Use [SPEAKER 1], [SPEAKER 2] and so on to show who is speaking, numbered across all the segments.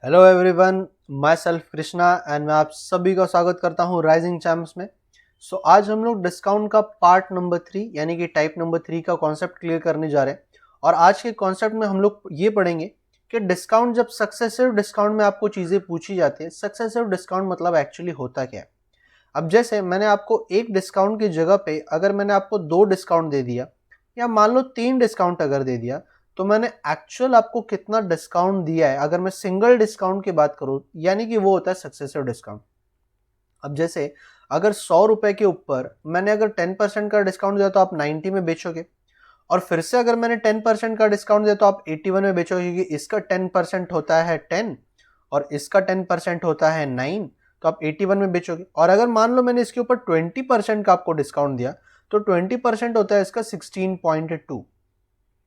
[SPEAKER 1] Hello everyone, my self Krishna and मैं आप सभी का स्वागत करता हूं राइजिंग चैम्प्स में। आज हम लोग डिस्काउंट का पार्ट नंबर 3 यानी कि टाइप नंबर 3 का कॉन्सेप्ट क्लियर करने जा रहे हैं। और आज के कॉन्सेप्ट में हम लोग ये पढ़ेंगे कि डिस्काउंट, जब सक्सेसिव डिस्काउंट में आपको चीज़ें पूछी जाती है, सक्सेसिव डिस्काउंट मतलब एक्चुअली होता क्या है। अब जैसे मैंने आपको एक डिस्काउंट की जगह पे अगर मैंने आपको 2 डिस्काउंट दे दिया या मान लो 3 डिस्काउंट अगर दे दिया, तो मैंने एक्चुअल आपको कितना डिस्काउंट दिया है अगर मैं सिंगल डिस्काउंट की बात करूं, यानी कि वो होता है सक्सेसिव डिस्काउंट। अब जैसे अगर 100 रुपए के ऊपर मैंने अगर 10% का डिस्काउंट दिया तो आप 90 में बेचोगे, और फिर से अगर मैंने 10% का डिस्काउंट दिया तो आप 81 में बेचोगे, क्योंकि इसका 10% होता है 10 और इसका 10% होता है 9, तो आप 81 में बेचोगे। और अगर मान लो मैंने इसके ऊपर 20% का आपको डिस्काउंट दिया तो 20% होता है इसका 16.2।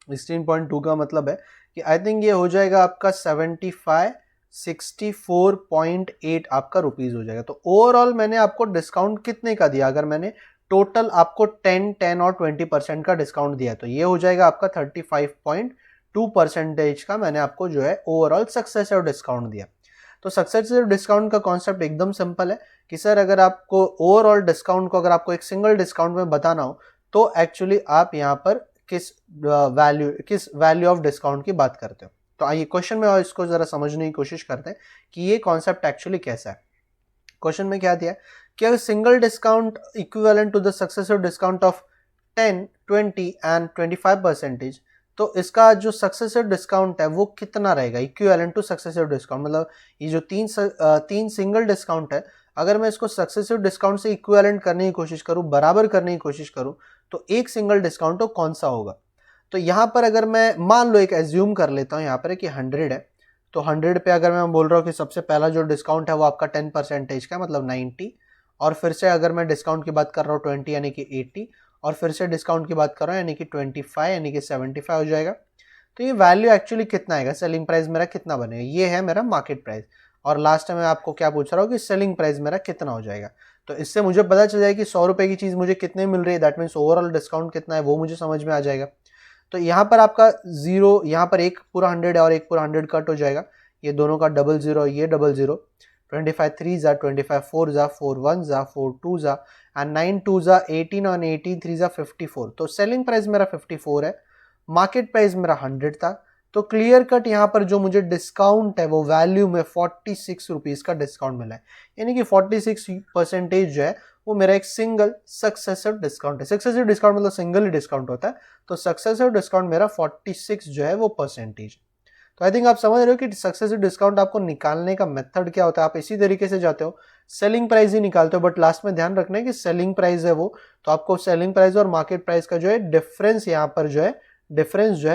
[SPEAKER 1] 16.2 का मतलब है कि आई थिंक ये हो जाएगा आपका 64.8 आपका रुपीज हो जाएगा। तो ओवरऑल मैंने आपको डिस्काउंट कितने का दिया, अगर मैंने टोटल आपको 10 और 20% का डिस्काउंट दिया तो ये हो जाएगा आपका 35.2% का मैंने आपको जो है ओवरऑल सक्सेसिव डिस्काउंट दिया। तो सक्सेसिव डिस्काउंट का कॉन्सेप्ट एकदम सिंपल है कि सर अगर आपको ओवरऑल डिस्काउंट को अगर आपको एक सिंगल डिस्काउंट में बताना हो तो एक्चुअली आप यहाँ पर किस वैल्यू ऑफ डिस्काउंट की बात करते हो। तो आइए क्वेश्चन में और इसको जरा समझने की कोशिश करते हैं कि ये कॉन्सेप्ट एक्चुअली कैसा है। क्वेश्चन में क्या दिया है कि अगर single discount equivalent to the successive discount of 10, 20 and 25%, तो इसका जो सक्सेसिव डिस्काउंट है वो कितना रहेगा इक्विवेलेंट टू सक्सेसिव डिस्काउंट। मतलब ये जो तीन सिंगल डिस्काउंट है, अगर मैं इसको सक्सेसिव डिस्काउंट से इक्विवेलेंट करने की कोशिश करूं, बराबर करने की कोशिश करूं, तो एक सिंगल डिस्काउंट तो कौन सा होगा। तो यहां पर अगर मैं मान लो एक एज्यूम कर लेता हूं यहाँ पर कि 100 है, तो 100 पे अगर मैं बोल रहा हूँ कि सबसे पहला जो डिस्काउंट है वो आपका 10% का मतलब 90, और फिर से अगर मैं डिस्काउंट की बात कर रहा हूँ 20 यानी कि 80, और फिर से डिस्काउंट की बात कर रहा हूँ यानी कि 25 यानी कि 75 हो जाएगा। तो ये वैल्यू एक्चुअली कितना आएगा, सेलिंग प्राइस मेरा कितना बनेगा, ये है मेरा मार्केट प्राइस। और लास्ट में आपको क्या पूछ रहा हूँ कि सेलिंग प्राइस मेरा कितना हो जाएगा। तो इससे मुझे पता चल जाएगा कि 100 रुपए की चीज़ मुझे कितने मिल रही है, दैट मीन्स ओवरऑल डिस्काउंट कितना है वो मुझे समझ में आ जाएगा। तो यहाँ पर आपका जीरो, यहाँ पर एक पूरा 100 है और एक पूरा 100 कट हो जाएगा, ये दोनों का डबल जीरो, ये डबल जीरो। 25 3 जा 25 4 जा 4 1 जा 4 2 जा एंड 9 2 जा 18 और 18 3 जा 54। तो सेलिंग प्राइस मेरा 54 है, मार्केट प्राइस मेरा 100 था। तो क्लियर कट यहाँ पर जो मुझे डिस्काउंट है वो वैल्यू में 46 रुपीज का डिस्काउंट मिला है, यानी कि 46% जो है वो मेरा एक सिंगल सक्सेसिव डिस्काउंट है। सक्सेसिव डिस्काउंट मतलब सिंगल ही डिस्काउंट होता है, तो सक्सेसिव डिस्काउंट मेरा 46 जो है वो परसेंटेज। तो आई थिंक आप समझ रहे हो कि सक्सेसिव डिस्काउंट आपको निकालने का मेथड क्या होता है। आप इसी तरीके से जाते हो, सेलिंग प्राइस ही निकालते हो, बट लास्ट में ध्यान रखना है कि सेलिंग प्राइस है वो, तो आपको सेलिंग प्राइस और मार्केट प्राइस का जो है डिफरेंस यहाँ पर जो है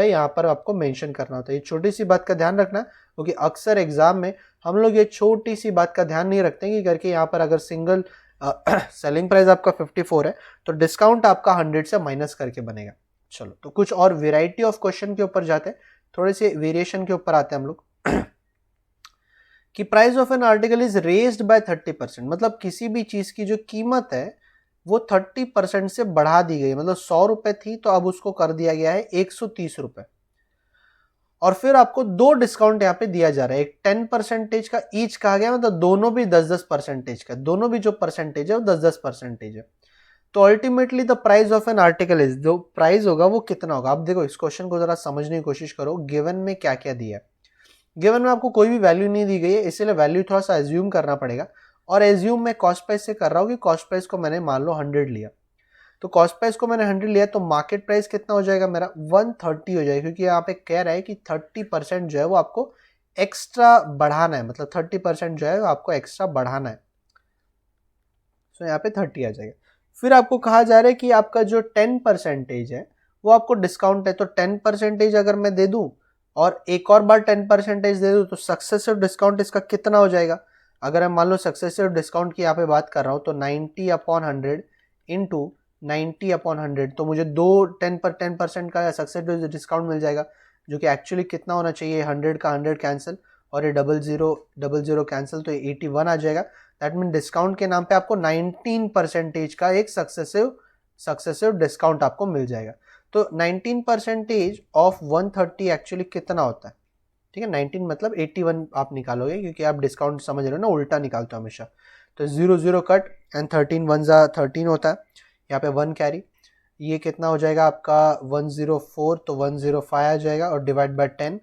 [SPEAKER 1] यहाँ पर आपको मेंशन करना होता है। ये छोटी सी बात का ध्यान रखना, क्योंकि अक्सर एग्जाम में हम लोग ये छोटी सी बात का ध्यान नहीं रखते कि करके यहाँ पर अगर सिंगल सेलिंग प्राइस आपका 54 है तो डिस्काउंट आपका 100 से माइनस करके बनेगा। चलो, तो कुछ और वेराइटी ऑफ क्वेश्चन के ऊपर जाते हैं, थोड़े से वेरिएशन के ऊपर आते हैं हम लोग। कि price of an article is raised bye 30%, मतलब किसी भी चीज की जो कीमत है वो 30% से बढ़ा दी गई, मतलब 100 रुपए थी तो अब उसको कर दिया गया है 130 रुपए। और फिर आपको दो डिस्काउंट यहाँ पे दिया जा रहा है, एक 10% का ईच कहा गया, मतलब दोनों भी 10-10% का, दोनों भी जो परसेंटेज है वो 10-10% है। तो ultimately the price of an article is, जो प्राइस होगा वो कितना होगा। अब देखो इस क्वेश्चन को जरा समझने की कोशिश करो, गिवन में क्या क्या दिया है। गिवन में आपको कोई भी वैल्यू नहीं दी गई है, इसलिए वैल्यू थोड़ा सा एज्यूम करना पड़ेगा। और एज्यूम मैं कॉस्ट प्राइस से कर रहा हूँ कि कॉस्ट प्राइस को मैंने मान लो 100 लिया, तो कॉस्ट प्राइस को मैंने 100 लिया, तो मार्केट प्राइस कितना हो जाएगा मेरा 130 हो जाएगा, क्योंकि यहाँ पे कह रहा है कि 30% जो है वो आपको एक्स्ट्रा बढ़ाना है, मतलब 30% जो है वो आपको एक्स्ट्रा बढ़ाना है। तो यहाँ पे 30 आ जाएगा। फिर आपको कहा जा रहा है कि आपका जो 10% है वो आपको डिस्काउंट है, तो 10% अगर मैं दे दूं और एक और बार 10% दे दूं तो सक्सेसिव डिस्काउंट इसका कितना हो जाएगा। अगर मैं मान लो सक्सेसिव डिस्काउंट की यहाँ पे बात कर रहा हूँ तो 90/100 इंटू 90/100, तो मुझे दो 10% का सक्सेसिव डिस्काउंट मिल जाएगा, जो कि एक्चुअली कितना होना चाहिए, 100 का 100 कैंसिल और ये डबल जीरो कैंसिल, तो ये 81 आ जाएगा। दैट मीन डिस्काउंट के नाम पे आपको 19% का एक सक्सेसिव डिस्काउंट आपको मिल जाएगा। तो 19% ऑफ 130 एक्चुअली कितना होता है, ठीक है, 19 मतलब 81 आप निकालोगे, क्योंकि आप डिस्काउंट समझ रहे हो ना, उल्टा निकालते हो हमेशा। तो 0 0 कट एंड 13 1 जा 13 होता है, यहाँ पे 1 कैरी, ये कितना हो जाएगा आपका 104, तो 105 आ जाएगा और डिवाइड बाय 10,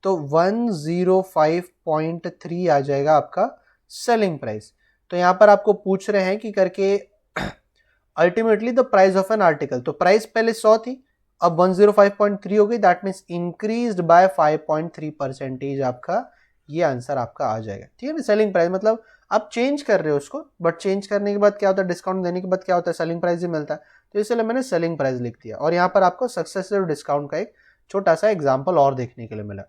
[SPEAKER 1] तो 105.3 आ जाएगा आपका सेलिंग प्राइस। तो यहाँ पर आपको पूछ रहे हैं कि करके ultimately the price of an article, तो प्राइस पहले 100 थी, अब 105.3 हो गई, दैट मीन्स इंक्रीज्ड बाय 5.3% आपका ये आंसर आपका आ जाएगा। ठीक है ना, सेलिंग प्राइस मतलब आप चेंज कर रहे हो उसको, बट चेंज करने के बाद क्या होता है, डिस्काउंट देने के बाद क्या होता है, सेलिंग प्राइस ही मिलता है, तो इसलिए मैंने सेलिंग प्राइस लिख दिया। और यहाँ पर आपको सक्सेसिव डिस्काउंट का एक छोटा सा एग्जाम्पल और देखने के लिए मिला।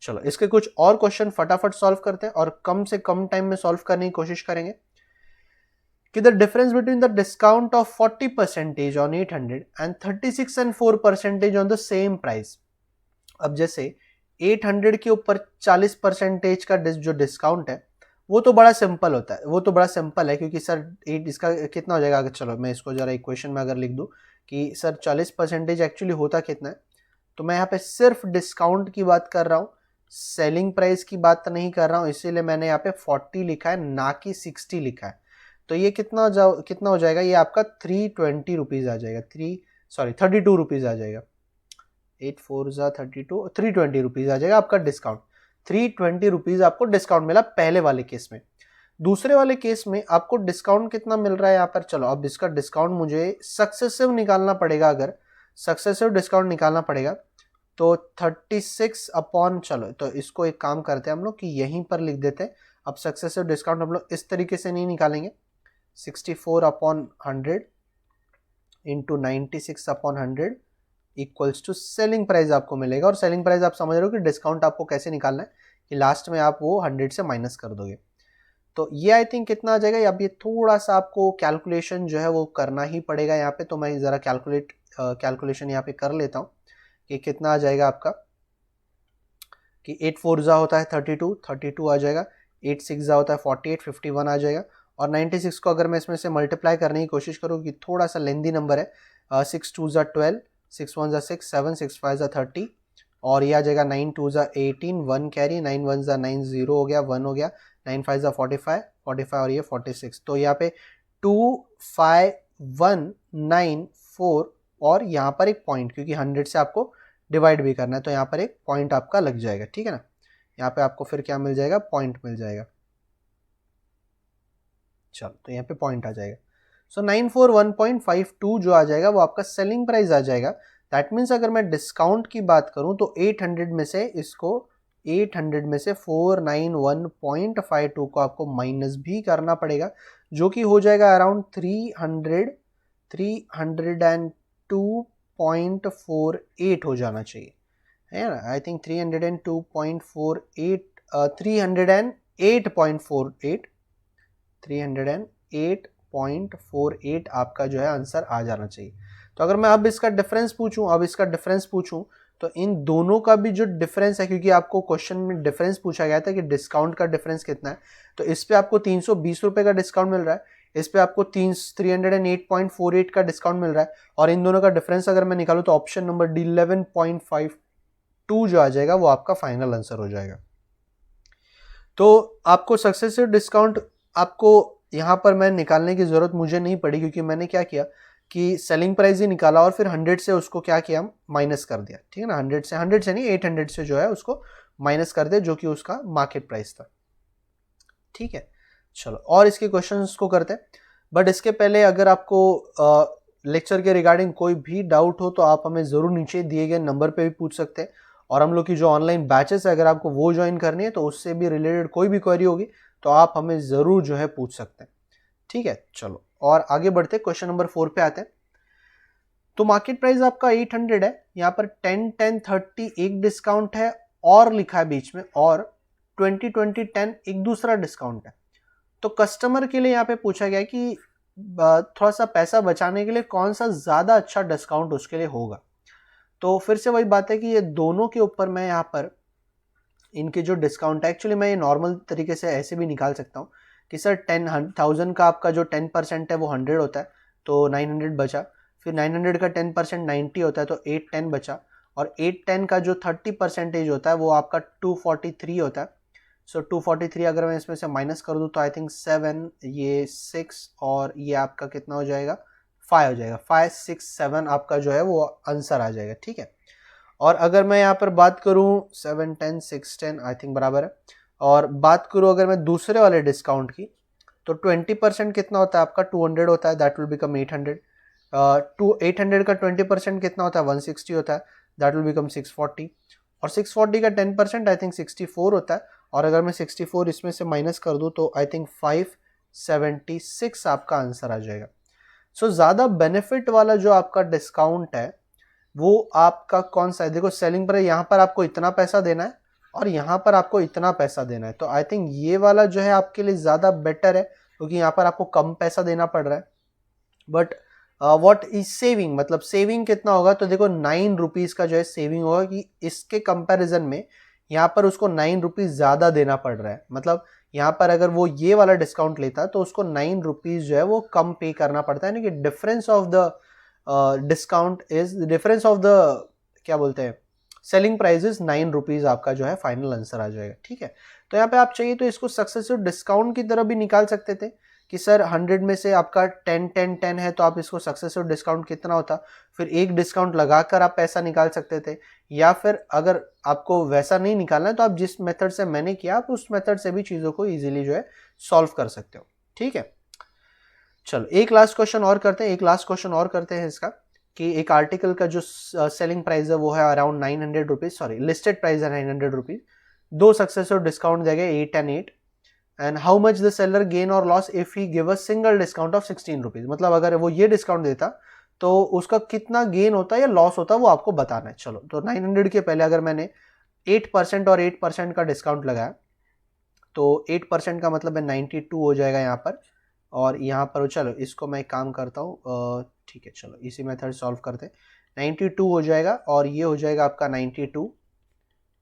[SPEAKER 1] चलो इसके कुछ और क्वेश्चन फटाफट सॉल्व करते हैं और कम से कम टाइम में सॉल्व करने की कोशिश करेंगे। कि the difference between the discount of 40% on 800 and 36 and 4% on the same price. अब जैसे 800 के ऊपर 40% का जो डिस्काउंट है वो तो बड़ा सिंपल होता है, वो तो बड़ा सिंपल है, क्योंकि सर इसका कितना हो जाएगा, अगर चलो मैं इसको जरा इक्वेशन में अगर लिख दूं कि सर 40% एक्चुअली होता कितना है, तो मैं यहाँ पे सिर्फ डिस्काउंट की बात कर रहा हूँ, सेलिंग प्राइस की बात नहीं कर रहा हूँ, इसीलिए मैंने यहाँ पे 40 लिखा है ना कि 60 लिखा है। तो ये कितना हो जाएगा, ये आपका 320 रुपीज़ आ जाएगा, 32 रुपीज़ आ जाएगा, 8 4 जा 32, 320 रुपीज़ आ जाएगा आपका डिस्काउंट। 320 रुपीज़ आपको डिस्काउंट मिला पहले वाले केस में। दूसरे वाले केस में आपको डिस्काउंट कितना मिल रहा है यहाँ पर, चलो अब इसका डिस्काउंट मुझे सक्सेसिव निकालना पड़ेगा, अगर सक्सेसिव डिस्काउंट निकालना पड़ेगा तो 36 अपॉन, चलो तो इसको एक काम करते हैं हम लोग कि यहीं पर लिख देते हैं। अब सक्सेसिव डिस्काउंट हम लोग इस तरीके से नहीं निकालेंगे, 64 upon 100 into 96 upon 100 equals to selling price आपको मिलेगा। और सेलिंग प्राइस आप समझ रहे हो कि डिस्काउंट आपको कैसे निकालना है, कि लास्ट में आप वो 100 से माइनस कर दोगे। तो ये आई थिंक कितना आ जाएगा, अब ये थोड़ा सा आपको कैलकुलेशन जो है वो करना ही पड़ेगा यहाँ पे, तो मैं ज़रा कैलकुलेशन यहाँ पे कर लेता हूँ कि कितना आ जाएगा आपका, कि 8 4 जा होता है 32 आ जाएगा, 8 6 जा होता है 48, 51 आ जाएगा। और 96 को अगर मैं इसमें से मल्टीप्लाई करने की कोशिश करूँ, कि थोड़ा सा लेंदी नंबर है, 6 2 जा 12, 6 1 जा 6 7, 6 5 जा 30, और ये आ जाएगा 9 2 जा 18, 1 कैरी, 9 1 जा 9 0 हो गया, 1 हो गया, 9 5 जा 45 और ये 46। तो यहाँ पे 2 5 1 9 4 और यहाँ पर एक पॉइंट, क्योंकि 100 से आपको डिवाइड भी करना है, तो यहाँ पर एक पॉइंट आपका लग जाएगा। ठीक है ना, यहाँ पे आपको फिर क्या मिल जाएगा, पॉइंट मिल जाएगा। चलो तो यहाँ पे पॉइंट आ जाएगा। सो 941.52 जो आ जाएगा वो आपका सेलिंग प्राइस आ जाएगा। दैट मीन्स अगर मैं डिस्काउंट की बात करूं तो 800 में से इसको 800 में से 491.52 को आपको माइनस भी करना पड़ेगा, जो कि हो जाएगा अराउंड 302.48 हो जाना चाहिए, है ना। आई थिंक 302.48 308.48 308.48 आपका जो है आंसर आ जाना चाहिए। तो अगर मैं अब इसका डिफरेंस पूछूं तो इन दोनों का भी जो डिफरेंस है, क्योंकि आपको क्वेश्चन में डिफरेंस पूछा गया था कि डिस्काउंट का डिफरेंस कितना है, तो इस पे आपको 320 रुपए का डिस्काउंट मिल रहा है, इस पे आपको 308.48 का डिस्काउंट मिल रहा है, और इन दोनों का डिफरेंस अगर मैं निकालूं तो ऑप्शन नंबर डी 11.52 जो आ जाएगा वो आपका फाइनल आंसर हो जाएगा। तो आपको सक्सेसिव डिस्काउंट आपको यहाँ पर मैं निकालने की ज़रूरत मुझे नहीं पड़ी, क्योंकि मैंने क्या किया कि सेलिंग प्राइस ही निकाला और फिर 100 से उसको क्या किया, माइनस कर दिया। ठीक है ना, 100 से नहीं 800 से जो है उसको माइनस कर दिया, जो कि उसका मार्केट प्राइस था। ठीक है, चलो और इसके क्वेश्चंस को करते हैं। बट इसके पहले अगर आपको लेक्चर के रिगार्डिंग कोई भी डाउट हो तो आप हमें ज़रूर नीचे दिए गए नंबर पे भी पूछ सकते हैं, और हम लोग की जो ऑनलाइन बैचेस है अगर आपको वो ज्वाइन करनी है तो उससे भी रिलेटेड कोई भी क्वेरी होगी तो आप हमें ज़रूर जो है पूछ सकते हैं। ठीक है, चलो और आगे बढ़ते क्वेश्चन नंबर 4 पे आते हैं। तो मार्केट प्राइस आपका 800 है, यहाँ पर 10 10 30 एक डिस्काउंट है और लिखा है बीच में, और 20 20 10 एक दूसरा डिस्काउंट है। तो कस्टमर के लिए यहाँ पे पूछा गया है कि थोड़ा सा पैसा बचाने के लिए कौन सा ज़्यादा अच्छा डिस्काउंट उसके लिए होगा। तो फिर से वही बात है कि ये दोनों के ऊपर मैं यहाँ पर इनके जो डिस्काउंट है, एक्चुअली मैं ये नॉर्मल तरीके से ऐसे भी निकाल सकता हूँ कि सर 10,000 का आपका जो 10% है वो 100 होता है, तो 900 बचा, फिर 900 का 10% 90 होता है, तो 8 10 बचा, और 810 का जो 30% होता है वो आपका 243 होता है। सो 243 अगर मैं इसमें से माइनस कर दूँ तो आई थिंक 7, ये 6 और ये आपका कितना हो जाएगा, 5 हो जाएगा। 5, 6, 7 आपका जो है वो आंसर आ जाएगा, ठीक है। और अगर मैं यहाँ पर बात करूँ 7, 10, 6, 10 आई थिंक बराबर है। और बात करूँ अगर मैं दूसरे वाले डिस्काउंट की, तो 20% कितना होता है आपका, 200 होता है, दैट विल बिकम 800। 800 का 20% कितना होता है, 160 होता है, दैट विल बिकम 640। और 640 का 10% आई थिंक 64 होता है। और अगर मैं 64 इसमें से माइनस कर दूँ तो आई थिंक 576 आपका आंसर आ जाएगा। सो ज़्यादा बेनिफिट वाला जो आपका डिस्काउंट है वो आपका कौन सा है? देखो सेलिंग प्राइस यहाँ पर आपको इतना पैसा देना है और यहाँ पर आपको इतना पैसा देना है, तो आई थिंक ये वाला जो है आपके लिए ज़्यादा बेटर है, क्योंकि यहाँ पर आपको कम पैसा देना पड़ रहा है। बट व्हाट इज सेविंग, मतलब सेविंग कितना होगा, तो देखो 9 रुपीज़ का जो है सेविंग होगा, कि इसके कंपैरिजन में यहाँ पर उसको 9 रुपीज़ ज़्यादा देना पड़ रहा है। मतलब यहाँ पर अगर वो ये वाला डिस्काउंट लेता है तो उसको 9 रुपीज़ जो है वो कम पे करना पड़ता है, यानी कि difference of the discount is difference of the, क्या बोलते हैं, सेलिंग प्राइस इज 9 रुपीज़ आपका जो है फाइनल आंसर आ जाएगा, ठीक है। तो यहाँ पे आप चाहिए तो इसको सक्सेसिव डिस्काउंट की तरह भी निकाल सकते थे कि सर 100 में से आपका 10, 10, 10 है, तो आप इसको सक्सेसिव डिस्काउंट कितना होता, फिर एक डिस्काउंट लगाकर आप पैसा निकाल सकते थे। या फिर अगर आपको वैसा नहीं निकालना है तो आप जिस मेथड से मैंने किया आप उस मेथड से भी चीज़ों को इजीली जो है सॉल्व कर सकते हो, ठीक है। चलो एक लास्ट क्वेश्चन और करते हैं इसका, कि एक आर्टिकल का जो सेलिंग प्राइस है वो है around 900 rupees, sorry listed price है 900 रुपीज़, 2 सक्सेसिव डिस्काउंट देंगे 8 and 8, and how much the seller gain और loss if he give a single discount of 16 rupees. मतलब अगर वो ये डिस्काउंट देता तो उसका कितना गेन होता है या लॉस होता है वो आपको बताना है। चलो तो 900 के पहले अगर मैंने 8% और 8% का डिस्काउंट लगाया तो 8% का मतलब है 92 हो जाएगा यहाँ पर, और यहाँ पर चलो इसको मैं एक काम करता हूँ, ठीक है चलो इसी मेथड सॉल्व करते हैं। 92 हो जाएगा और ये हो जाएगा आपका 92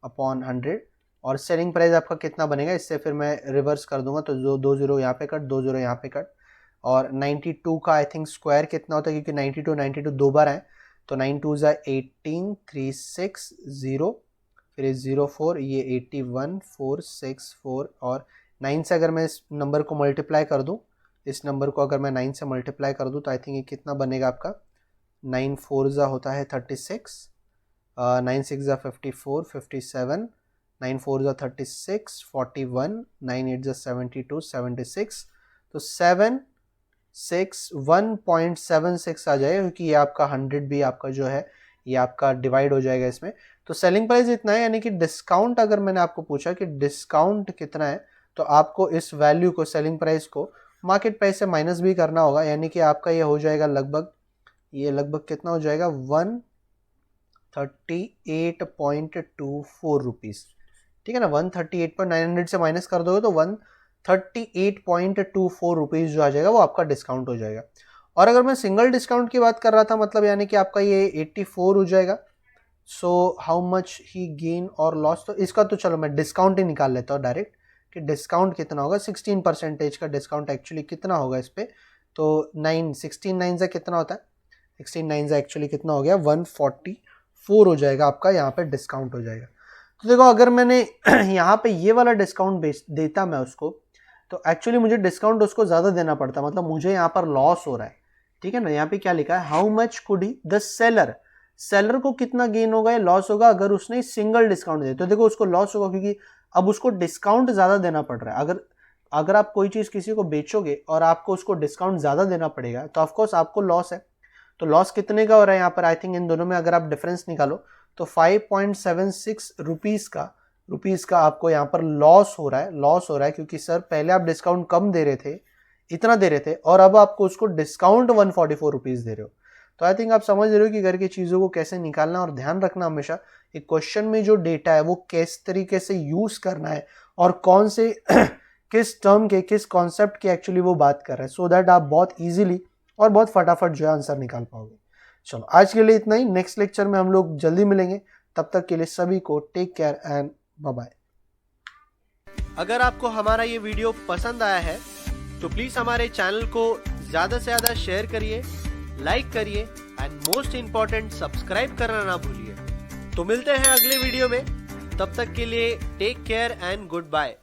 [SPEAKER 1] अपॉन 100, और सेलिंग प्राइस आपका कितना बनेगा, इससे फिर मैं रिवर्स कर दूंगा, तो जो 2 0 यहाँ पे कट, 2 0 यहाँ पे कट, और 92 का आई थिंक स्क्वायर कितना होता है, क्योंकि 92 दो बार है, तो 9 2 18, 3 6 0, फिर 04, ये 81 4 6 4, और 9 से अगर मैं इस नंबर को मल्टीप्लाई कर दूँ, इस नंबर को अगर मैं 9 से मल्टीप्लाई कर दूँ तो आई थिंक ये कितना बनेगा आपका, 9 4 होता है 36, 9 6 54, 57, 9 4 36, 41, 9 8 72, 76, तो 1.76 आ जाएगा, क्योंकि ये आपका 100 भी आपका जो है ये आपका डिवाइड हो जाएगा इसमें। तो सेलिंग प्राइस इतना है, यानी कि डिस्काउंट अगर मैंने आपको पूछा कि डिस्काउंट कितना है, तो आपको इस वैल्यू को, सेलिंग प्राइस को मार्केट प्राइस से माइनस भी करना होगा, यानी कि आपका ये हो जाएगा लगभग, ये लगभग कितना हो जाएगा 138.24 रुपीज़, ठीक है ना। 138.900 से माइनस कर दोगे तो 138.24 रुपीज़ जो आ जाएगा वो आपका डिस्काउंट हो जाएगा। और अगर मैं सिंगल डिस्काउंट की बात कर रहा था, मतलब यानी कि आपका ये 84 हो जाएगा। So how much he gain और लॉस, तो इसका तो चलो मैं डिस्काउंट ही निकाल लेता हूँ डायरेक्ट, कि डिस्काउंट कितना होगा, 16% का डिस्काउंट एक्चुअली कितना होगा इस पर, तो 16 9 से कितना होता है, 16 9 से एक्चुअली कितना हो गया 144 हो जाएगा आपका, यहाँ पे डिस्काउंट हो जाएगा। तो देखो अगर मैंने यहाँ पे ये वाला डिस्काउंट देता मैं उसको, तो एक्चुअली मुझे डिस्काउंट उसको ज़्यादा देना पड़ता, मतलब मुझे यहाँ पर लॉस हो रहा है, ठीक है ना। यहाँ पे क्या लिखा है, how much could he the seller को कितना गेन होगा या लॉस होगा अगर उसने सिंगल डिस्काउंट दे, तो देखो उसको लॉस होगा, क्योंकि अब उसको डिस्काउंट ज़्यादा देना पड़ रहा है। अगर आप कोई चीज़ किसी को बेचोगे और आपको उसको डिस्काउंट ज़्यादा देना पड़ेगा तो ऑफकोर्स आपको लॉस है। तो लॉस कितने का हो रहा है यहाँ पर, आई थिंक इन दोनों में अगर आप डिफरेंस निकालो तो 5.76 रुपीज़ का आपको यहाँ पर लॉस हो रहा है, क्योंकि सर पहले आप डिस्काउंट कम दे रहे थे, इतना दे रहे थे, और अब आपको उसको डिस्काउंट 144 रुपीज़ दे रहे हो। तो आई थिंक आप समझ रहे हो कि घर की चीज़ों को कैसे निकालना, और ध्यान रखना हमेशा एक क्वेश्चन में जो डेटा है वो किस तरीके से यूज़ करना है और कौन से किस टर्म के, किस कॉन्सेप्ट की एक्चुअली वो बात कर रहे हैं, सो दैट आप बहुत ईजिली और बहुत फटाफट जो है आंसर निकाल पाओगे। चलो आज के लिए इतना ही, नेक्स्ट लेक्चर में हम लोग जल्दी मिलेंगे, तब तक के लिए सभी को take care and bye bye.
[SPEAKER 2] अगर आपको हमारा ये वीडियो पसंद आया है तो प्लीज़ हमारे चैनल को ज़्यादा से ज़्यादा शेयर करिए, लाइक करिए एंड मोस्ट इम्पॉर्टेंट सब्सक्राइब करना ना भूलिए। तो मिलते हैं अगले वीडियो में, तब तक के लिए take care and good bye.